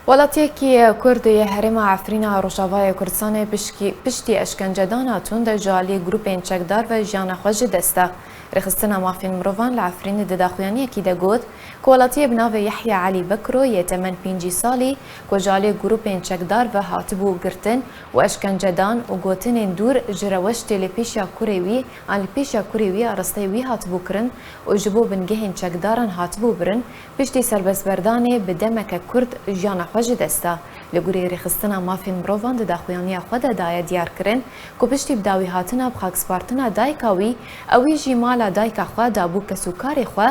ولاتیکی کردی هرم عفرینا روشاوای کردستان پشتی اشکنجدانا تند جالی گروپین چکدار و جان خوش دسته رخصتنا مافین مروان لعفرین دداخویانی کی دگود کولاتی بناو یحیی علی بکرو یتمن 5 سالی کو جالی گروپین چکدار و هاتبو گرتن و اشکنجدان و گوتن دور جروشت لپیشا کوریوی ان لپیشا کوریوی ارستیوی هاتبو کرن و جبو بنگهین چکداران هاتبو برن پشتی سربسبردانی بدمک کرد جان خوش دسته لگوری رخصتنا مافین مروان دداخویانی خود دای دیار کرن کو پشتی بداوی هاتنا بخاکسپارتنا دایکاوی اوی جیمال دایک خوا دابو کسوکاری خوا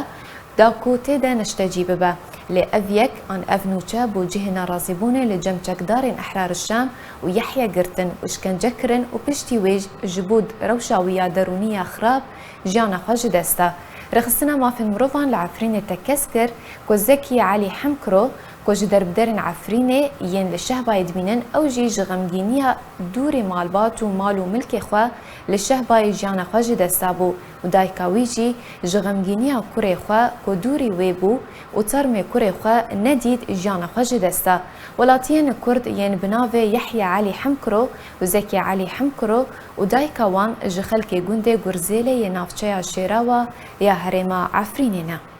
دا کو تیدا نشتجی ببا لأفيك أن أفنوشا بوجه نارازبون لجم چکدارين أحرار الشام ويحيى قرتن وشكنجكرن وبشتي ويج جبود روشاوية درونية خراب جانا خواج دستا رخصنا ما في مروفان لعفرين تكسكر كو زكي علي حمكرو كو جدر بدرن عفريني ين للشهبة يدمينن أو جي جغمجينيها دوري مالبات ومالو ملكي خوا للشهبة يجانا خواج دستابو ودايكاويجي جغمجينيها كوري خوا كو دوري ويبو وترمي كوري خوا نديد جانا خواج دستا ولاتين كرد ين بناوي يحيى علي حمكرو وزكي علي حمكرو ودايكاوان جخلكي جوندي غرزيلي ينافشيا شيراوا يا هريما عفرينينا